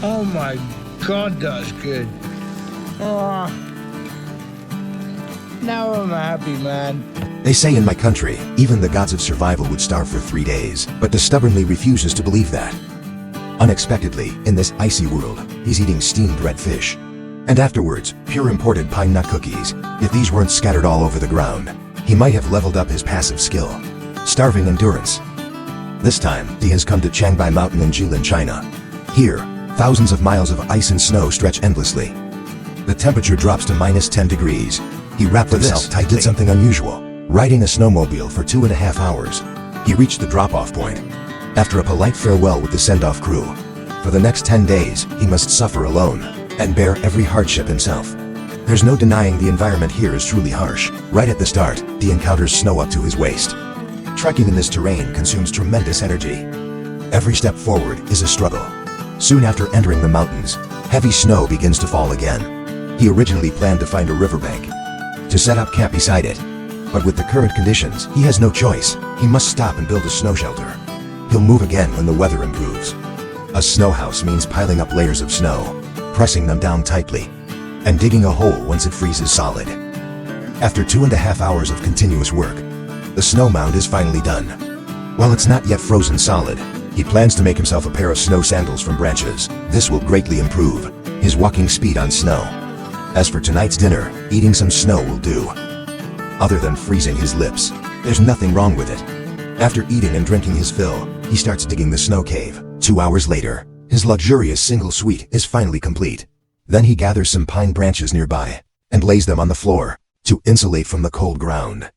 Oh my God, that's good. Oh, now I'm a happy man. They say in my country, even the gods of survival would starve for 3 days, but the stubbornly refuses to believe that. Unexpectedly, in this icy world, he's eating steamed red fish. And afterwards, pure imported pine nut cookies. If these weren't scattered all over the ground, he might have leveled up his passive skill. Starving endurance. This time, he has come to Changbai Mountain in Jilin, China. Here, thousands of miles of ice and snow stretch endlessly. The temperature drops to -10 degrees. He wrapped himself tightly. He did something unusual, riding a snowmobile for 2.5 hours. He reached the drop-off point. After a polite farewell with the send-off crew, for the next 10 days, he must suffer alone and bear every hardship himself. There's no denying the environment here is truly harsh. Right at the start, he encounters snow up to his waist. Trekking in this terrain consumes tremendous energy. Every step forward is a struggle. Soon after entering the mountains, heavy snow begins to fall again. He originally planned to find a riverbank to set up camp beside it. But with the current conditions, he has no choice. He must stop and build a snow shelter. He'll move again when the weather improves. A snow house means piling up layers of snow, pressing them down tightly, and digging a hole once it freezes solid. After 2.5 hours of continuous work, the snow mound is finally done. While it's not yet frozen solid, he plans to make himself a pair of snow sandals from branches. This will greatly improve his walking speed on snow. As for tonight's dinner, eating some snow will do. Other than freezing his lips, there's nothing wrong with it. After eating and drinking his fill, he starts digging the snow cave. 2 hours later, his luxurious single suite is finally complete. Then he gathers some pine branches nearby and lays them on the floor to insulate from the cold ground.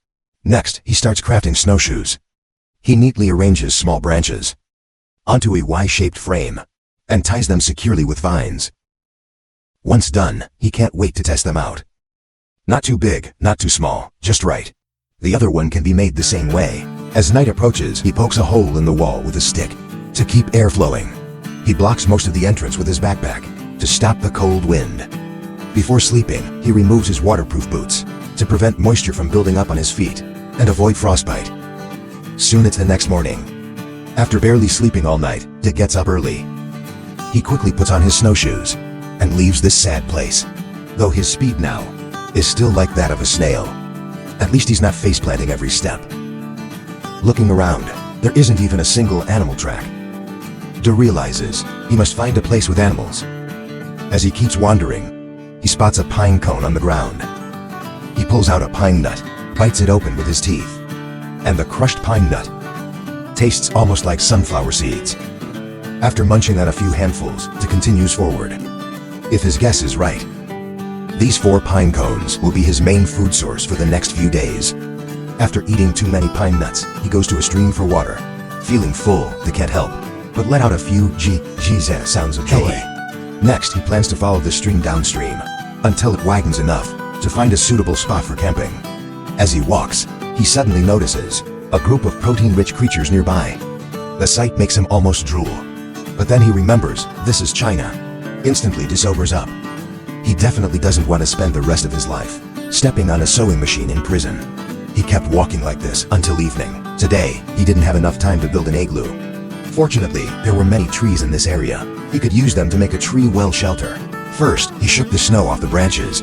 Next, he starts crafting snowshoes. He neatly arranges small branches onto a Y-shaped frame and ties them securely with vines. Once done, he can't wait to test them out. Not too big, not too small, just right. The other one can be made the same way. As night approaches, he pokes a hole in the wall with a stick to keep air flowing. He blocks most of the entrance with his backpack to stop the cold wind. Before sleeping, he removes his waterproof boots to prevent moisture from building up on his feet and avoid frostbite. Soon it's the next morning. After barely sleeping all night, Dick gets up early. He quickly puts on his snowshoes and leaves this sad place. Though his speed now is still like that of a snail. At least he's not face-planting every step. Looking around, there isn't even a single animal track. Dick realizes he must find a place with animals. As he keeps wandering, he spots a pine cone on the ground. He pulls out a pine nut, bites it open with his teeth, and the crushed pine nut tastes almost like sunflower seeds. After munching on a few handfuls, Dick continues forward. If his guess is right, these 4 pine cones will be his main food source for the next few days. After eating too many pine nuts, he goes to a stream for water. Feeling full, Dick can't help but let out a few G-Z sounds of joy. Next, he plans to follow the stream downstream until it widens enough to find a suitable spot for camping. As he walks, he suddenly notices a group of protein-rich creatures nearby. The sight makes him almost drool. But then he remembers this is China. Instantly, Dick sobers up. He definitely doesn't want to spend the rest of his life stepping on a sewing machine in prison. He kept walking like this until evening. Today, he didn't have enough time to build an igloo. Fortunately, there were many trees in this area. He could use them to make a tree well shelter. First, he shook the snow off the branches,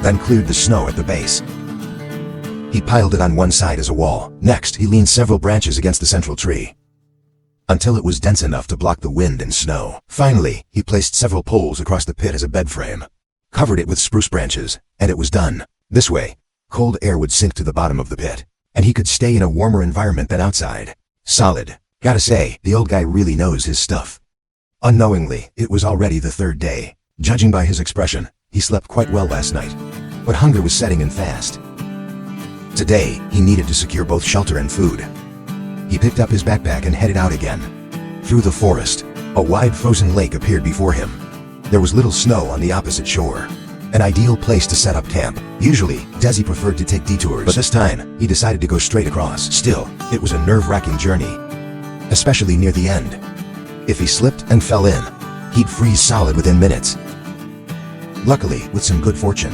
then cleared the snow at the base. He piled it on one side as a wall. Next, he leaned several branches against the central tree until it was dense enough to block the wind and snow. Finally, he placed several poles across the pit as a bed frame, covered it with spruce branches, and it was done. This way, cold air would sink to the bottom of the pit, and he could stay in a warmer environment than outside. Solid. Gotta say, the old guy really knows his stuff. Unknowingly, it was already the 3rd day. Judging by his expression, he slept quite well last night, but hunger was setting in fast. Today, he needed to secure both shelter and food. He picked up his backpack and headed out again. Through the forest, a wide frozen lake appeared before him. There was little snow on the opposite shore. An ideal place to set up camp. Usually, Desi preferred to take detours, but this time, he decided to go straight across. Still, it was a nerve-wracking journey, especially near the end. If he slipped and fell in, he'd freeze solid within minutes. Luckily, with some good fortune,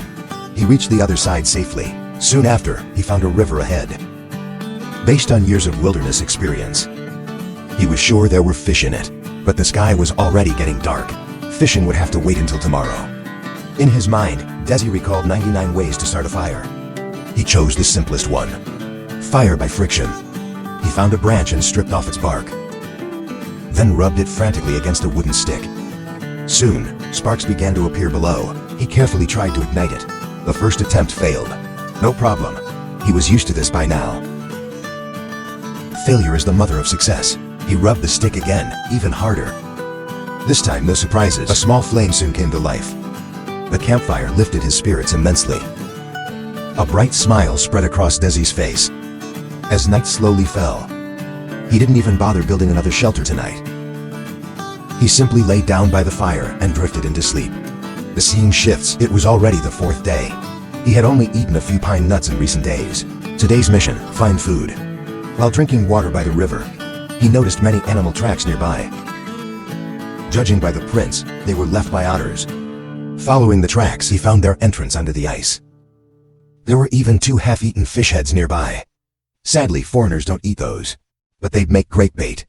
he reached the other side safely. Soon after, he found a river ahead. Based on years of wilderness experience, He was sure there were fish in it, but the sky was already getting dark. Fishing would have to wait until tomorrow. In his mind, Desi recalled 99 ways to start a fire. He chose the simplest one. Fire by friction. He found a branch and stripped off its bark, then rubbed it frantically against a wooden stick. Soon, sparks began to appear below. He carefully tried to ignite it. The first attempt failed. No problem. He was used to this by now. Failure is the mother of success. He rubbed the stick again, even harder. This time, no surprises. A small flame soon came to life. The campfire lifted his spirits immensely. A bright smile spread across Desi's face. As night slowly fell, he didn't even bother building another shelter tonight. He simply lay down by the fire and drifted into sleep. The scene shifts. It was already the 4th day. He had only eaten a few pine nuts in recent days. Today's mission, find food. While drinking water by the river, he noticed many animal tracks nearby. Judging by the prints, they were left by otters. Following the tracks, he found their entrance under the ice. There were even 2 half-eaten fish heads nearby. Sadly, foreigners don't eat those, but they'd make great bait.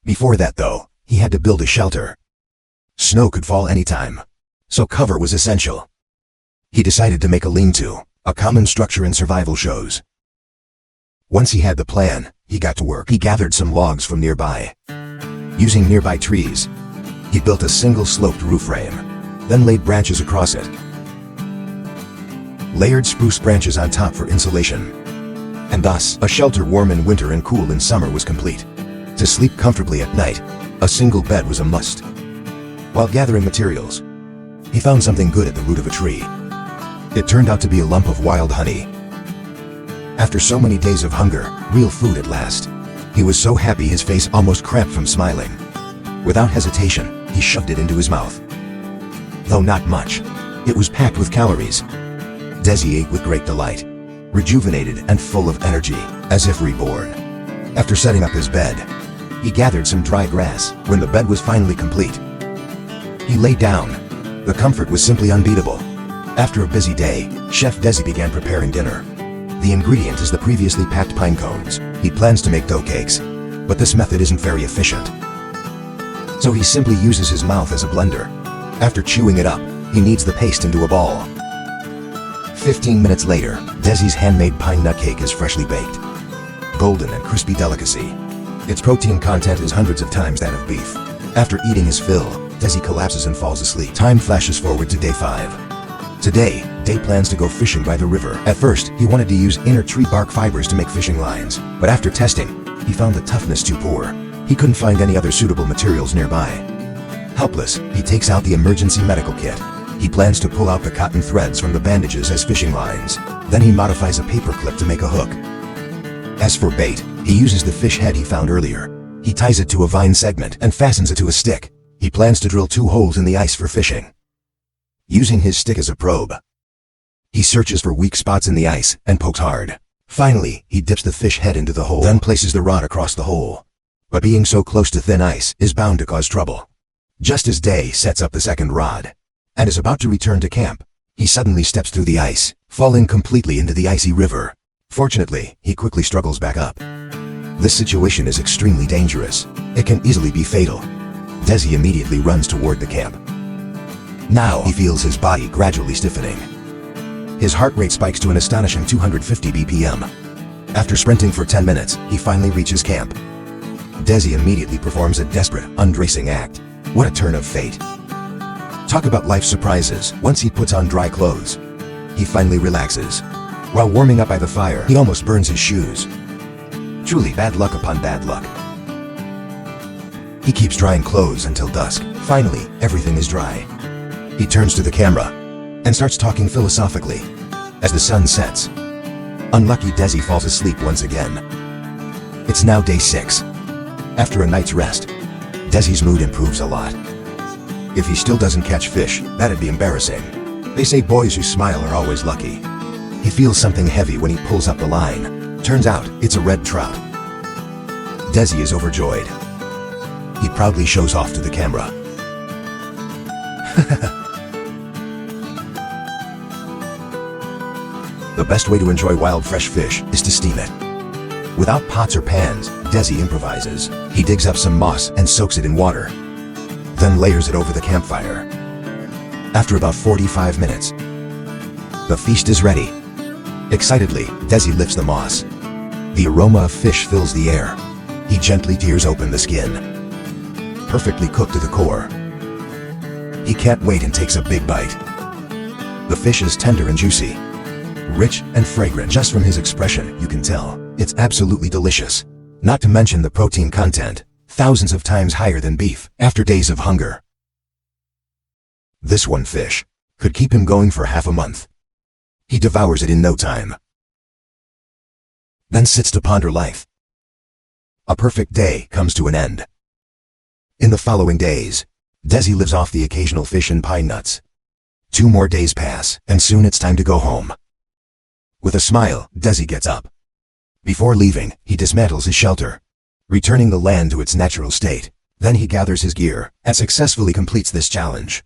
Before that, though, he had to build a shelter. Snow could fall anytime, so cover was essential. He decided to make a lean-to, a common structure in survival shows. Once he had the plan, he got to work. He gathered some logs from nearby. Using nearby trees, he built a single sloped roof frame, then laid branches across it. Layered spruce branches on top for insulation. And thus, a shelter warm in winter and cool in summer was complete. To sleep comfortably at night, a single bed was a must. While gathering materials, he found something good at the root of a tree. It turned out to be a lump of wild honey. After so many days of hunger, real food at last, he was so happy his face almost cramped from smiling. Without hesitation, he shoved it into his mouth. Though not much, it was packed with calories. Desi ate with great delight, rejuvenated and full of energy, as if reborn. After setting up his bed, he gathered some dry grass. When the bed was finally complete, he lay down. The comfort was simply unbeatable. After a busy day, Chef Desi began preparing dinner. The ingredient is the previously packed pine cones. He plans to make dough cakes, but this method isn't very efficient. So he simply uses his mouth as a blender. After chewing it up, he kneads the paste into a ball. 15 minutes later, Desi's handmade pine nut cake is freshly baked. Golden and crispy delicacy. Its protein content is hundreds of times that of beef. After eating his fill, Desi collapses and falls asleep. Time flashes forward to day 5. Today, Day plans to go fishing by the river. At first, he wanted to use inner tree bark fibers to make fishing lines, but after testing, he found the toughness too poor. He couldn't find any other suitable materials nearby. Helpless, he takes out the emergency medical kit. He plans to pull out the cotton threads from the bandages as fishing lines. Then he modifies a paper clip to make a hook. As for bait, he uses the fish head he found earlier. He ties it to a vine segment and fastens it to a stick. He plans to drill 2 holes in the ice for fishing. Using his stick as a probe, he searches for weak spots in the ice and pokes hard. Finally, he dips the fish head into the hole, then places the rod across the hole. But being so close to thin ice is bound to cause trouble. Just as Day sets up the second rod and is about to return to camp, he suddenly steps through the ice, falling completely into the icy river. Fortunately, he quickly struggles back up. This situation is extremely dangerous. It can easily be fatal. Desi immediately runs toward the camp. Now he feels his body gradually stiffening. His heart rate spikes to an astonishing 250 BPM. After sprinting for 10 minutes, he finally reaches camp. Desi immediately performs a desperate, undressing act. What a turn of fate. Talk about life surprises. Once he puts on dry clothes, he finally relaxes. While warming up by the fire, he almost burns his shoes. Truly bad luck upon bad luck. He keeps drying clothes until dusk. Finally, everything is dry. He turns to the camera and starts talking philosophically. As the sun sets, unlucky Desi falls asleep once again. It's now day 6. After a night's rest, Desi's mood improves a lot. If he still doesn't catch fish, that'd be embarrassing. They say boys who smile are always lucky. He feels something heavy when he pulls up the line. Turns out, it's a red trout. Desi is overjoyed. He proudly shows off to the camera. The best way to enjoy wild fresh fish is to steam it. Without pots or pans, Desi improvises. He digs up some moss and soaks it in water, then layers it over the campfire. After about 45 minutes, the feast is ready. Excitedly, Desi lifts the moss. The aroma of fish fills the air. He gently tears open the skin. Perfectly cooked to the core. He can't wait and takes a big bite. The fish is tender and juicy, rich and fragrant. Just from his expression, you can tell it's absolutely delicious. Not to mention the protein content, thousands of times higher than beef after days of hunger. This one fish could keep him going for half a month. He devours it in no time, then sits to ponder life. A perfect day comes to an end. In the following days, Desi lives off the occasional fish and pine nuts. 2 more days pass, and soon it's time to go home. With a smile, Desi gets up. Before leaving, he dismantles his shelter, returning the land to its natural state. Then he gathers his gear and successfully completes this challenge.